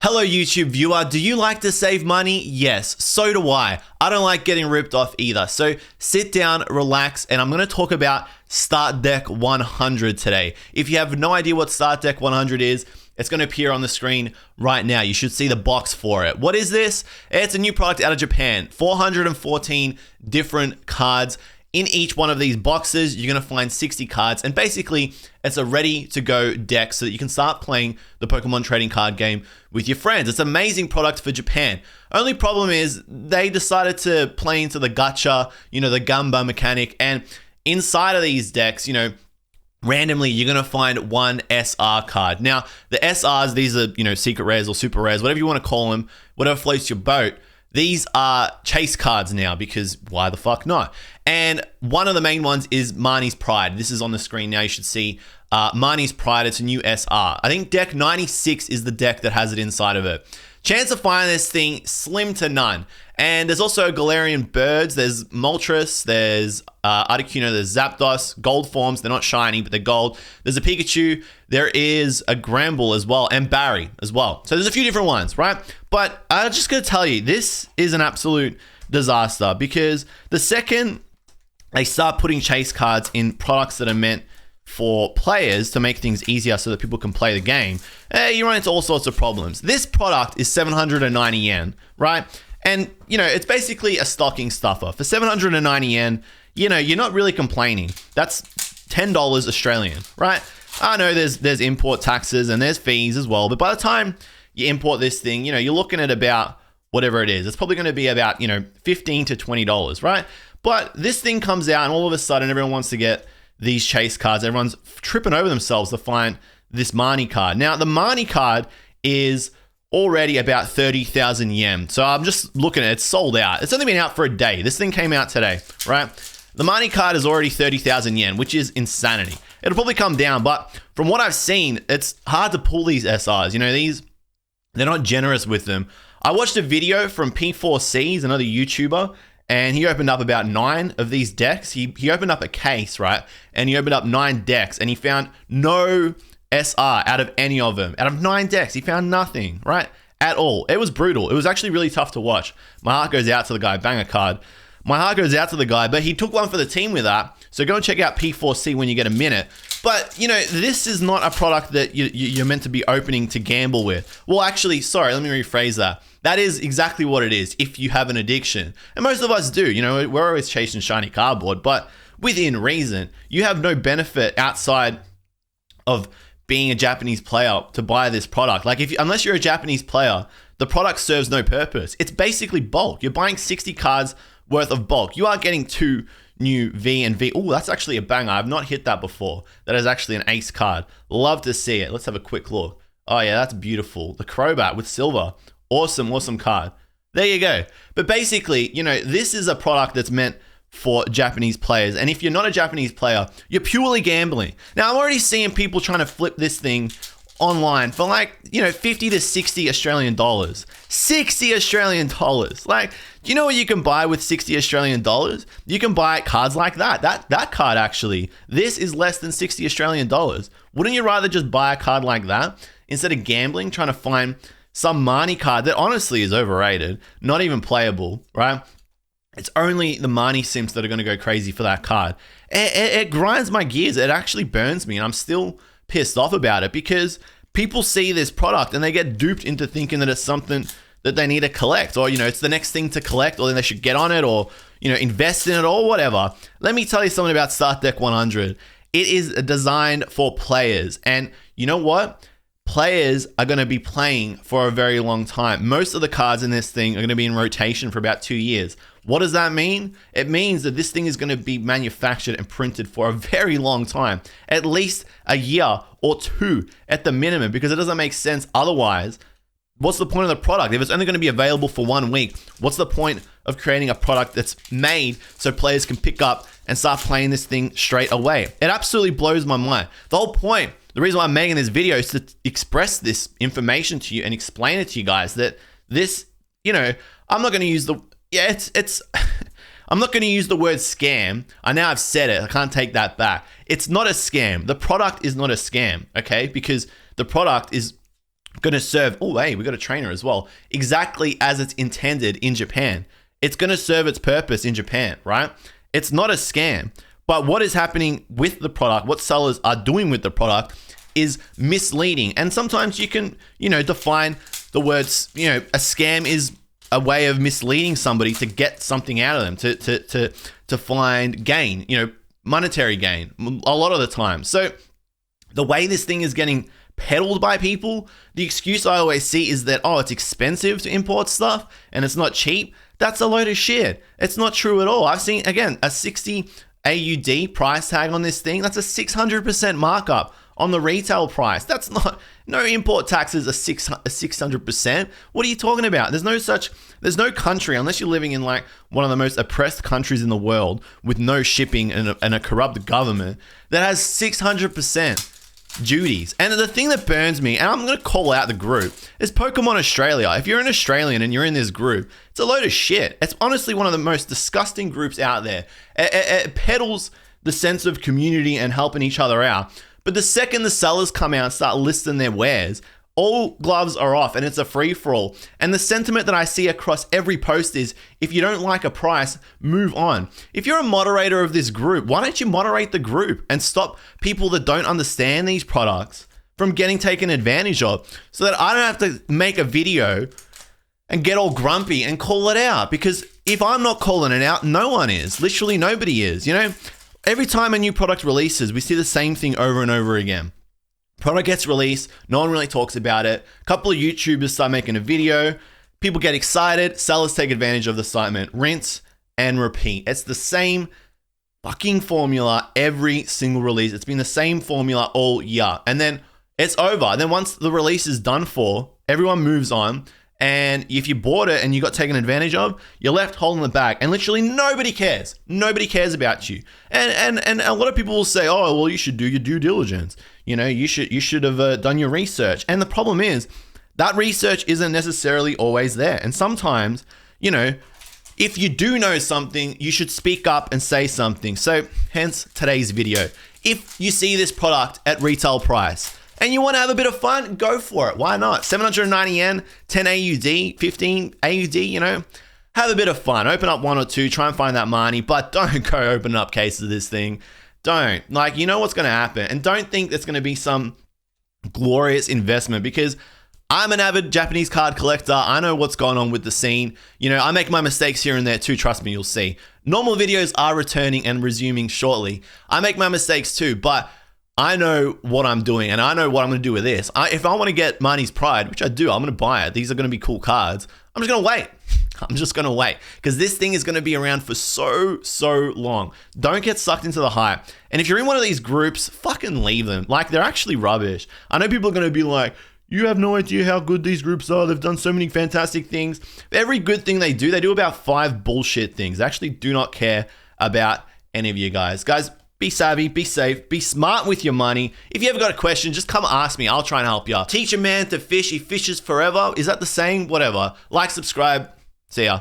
Hello YouTube viewer, do you like to save money? Yes, so do I. I don't like getting ripped off either. So sit down, relax, and I'm going to talk about Start Deck 100 today. If you have no idea what Start Deck 100 is, it's going to appear on the screen right now. You should see the box for it. What is this? It's a new product out of Japan. 414 different cards. In each one of these boxes, you're going to find 60 cards, and basically it's a ready-to-go deck so that you can start playing the Pokemon trading card game with your friends. It's an amazing product for Japan. Only problem is they decided to play into the gacha, the Gamba mechanic, and inside of these decks, randomly you're going to find one SR card. Now, the SRs, these are, secret rares or super rares, whatever you want to call them, whatever floats your boat. These are chase cards now because why the fuck not? And one of the main ones is Marnie's Pride. This is on the screen now. You should see Marnie's Pride. It's a new SR. I think deck 96 is the deck that has it inside of it. Chance of finding this thing, slim to none. And there's also Galarian birds. There's Moltres. There's Articuno. There's Zapdos. Gold forms. They're not shiny, but they're gold. There's a Pikachu. There is a Gramble as well. And Barry as well. So there's a few different ones, right? But I'm just going to tell you, this is an absolute disaster. Because the second they start putting chase cards in products that are meant for players to make things easier so that people can play the game, you run into all sorts of problems. This product is 790 yen, right? And, it's basically a stocking stuffer. For 790 yen, you're not really complaining. That's $10 Australian, right? I know there's import taxes and there's fees as well, but by the time you import this thing, you're looking at about whatever it is. It's probably going to be about, $15 to $20, right? But this thing comes out and all of a sudden everyone wants to get these chase cards. Everyone's tripping over themselves to find this Marnie card. Now, the Marnie card is already about 30,000 yen. So I'm just looking at it. It's sold out. It's only been out for a day. This thing came out today, right? The Marnie card is already 30,000 yen, which is insanity. It'll probably come down, but from what I've seen, it's hard to pull these SRs. They're not generous with them. I watched a video from P4C, he's another YouTuber, and he opened up about 9 of these decks. He opened up a case, right? And he opened up 9 decks and he found no SR out of any of them. Out of 9 decks, he found nothing, right? At all. It was brutal. It was actually really tough to watch. My heart goes out to the guy. Bang a card. My heart goes out to the guy, but he took one for the team with that. So go and check out P4C when you get a minute. But, this is not a product that you're meant to be opening to gamble with. Well, actually, sorry, let me rephrase that. That is exactly what it is if you have an addiction. And most of us do. We're always chasing shiny cardboard, but within reason. You have no benefit outside of being a Japanese player to buy this product. Like, unless you're a Japanese player, the product serves no purpose. It's basically bulk. You're buying 60 cards worth of bulk. You are getting 2 new V and V. Oh, that's actually a banger. I've not hit that before. That is actually an ace card. Love to see it. Let's have a quick look. Oh yeah, that's beautiful. The Crobat with silver. Awesome card. There you go. But basically, this is a product that's meant for Japanese players. And if you're not a Japanese player, you're purely gambling. Now, I'm already seeing people trying to flip this thing online for 50 to 60 Australian dollars. 60 Australian dollars. Like, do you know what you can buy with 60 Australian dollars? You can buy cards like that. That card actually, this is less than 60 Australian dollars. Wouldn't you rather just buy a card like that instead of gambling, trying to find some Marnie card that honestly is overrated, not even playable, right? It's only the Marnie simps that are going to go crazy for that card. It grinds my gears. It actually burns me, and I'm still pissed off about it because people see this product and they get duped into thinking that it's something that they need to collect, or it's the next thing to collect, or then they should get on it, or invest in it, or whatever. Let me tell you something about Start Deck 100. It is designed for players, and you know what? Players are going to be playing for a very long time. Most of the cards in this thing are going to be in rotation for about 2 years. What does that mean? It means that this thing is going to be manufactured and printed for a very long time, at least a year or 2 at the minimum, because it doesn't make sense otherwise. What's the point of the product? If it's only going to be available for 1 week, what's the point of creating a product that's made so players can pick up and start playing this thing straight away? It absolutely blows my mind. The whole point, the reason why I'm making this video is to express this information to you and explain it to you guys that this, I'm not going to use the, I'm not going to use the word scam. I now have said it. I can't take that back. It's not a scam. The product is not a scam, okay? Because the product is going to serve, oh, hey, we got a trainer as well, exactly as it's intended in Japan. It's going to serve its purpose in Japan, right? It's not a scam. But what is happening with the product, what sellers are doing with the product is misleading. And sometimes you can, define the words, a scam is a way of misleading somebody to get something out of them, to find gain, monetary gain a lot of the time. So the way this thing is getting peddled by people, the excuse I always see is that, oh, it's expensive to import stuff and it's not cheap. That's a load of shit. It's not true at all. I've seen, again, a 60 AUD price tag on this thing. That's a 600% markup on the retail price. That's not, no import taxes are 600%. What are you talking about? There's no country, unless you're living in like one of the most oppressed countries in the world with no shipping and a corrupt government, that has 600% duties. And the thing that burns me, and I'm going to call out the group, is Pokemon Australia. If you're an Australian and you're in this group, it's a load of shit. It's honestly one of the most disgusting groups out there. It peddles the sense of community and helping each other out. But the second the sellers come out and start listing their wares, all gloves are off and it's a free-for-all. And the sentiment that I see across every post is, if you don't like a price, move on. If you're a moderator of this group, why don't you moderate the group and stop people that don't understand these products from getting taken advantage of, so that I don't have to make a video and get all grumpy and call it out? Because if I'm not calling it out, no one is. Literally nobody is. Every time a new product releases, we see the same thing over and over again. Product gets released, no one really talks about it. A couple of YouTubers start making a video, people get excited, sellers take advantage of the excitement, rinse and repeat. It's the same fucking formula every single release. It's been the same formula all year. And then it's over. And then once the release is done for, everyone moves on. And if you bought it and you got taken advantage of, you're left holding the bag, and literally nobody cares. Nobody cares about you. And a lot of people will say, oh, well, you should do your due diligence. You should have done your research. And the problem is that research isn't necessarily always there. And sometimes, if you do know something, you should speak up and say something. So hence today's video. If you see this product at retail price, and you want to have a bit of fun, go for it. Why not? 790 yen, 10 AUD, 15 AUD, have a bit of fun. Open up one or two, try and find that money, but don't go opening up cases of this thing. Don't. You know what's going to happen. And don't think it's going to be some glorious investment, because I'm an avid Japanese card collector. I know what's going on with the scene. I make my mistakes here and there too. Trust me, you'll see. Normal videos are returning and resuming shortly. I make my mistakes too, but I know what I'm doing, and I know what I'm going to do with this. If I want to get Marnie's Pride, which I do, I'm going to buy it. These are going to be cool cards. I'm just going to wait. I'm just going to wait, because this thing is going to be around for so long. Don't get sucked into the hype. And if you're in one of these groups, fucking leave them. They're actually rubbish. I know people are going to be like, you have no idea how good these groups are. They've done so many fantastic things. Every good thing they do about 5 bullshit things. They actually do not care about any of you guys. Guys, be savvy, be safe, be smart with your money. If you ever got a question, just come ask me. I'll try and help you. Teach a man to fish, he fishes forever. Is that the saying? Whatever. Like, subscribe. See ya.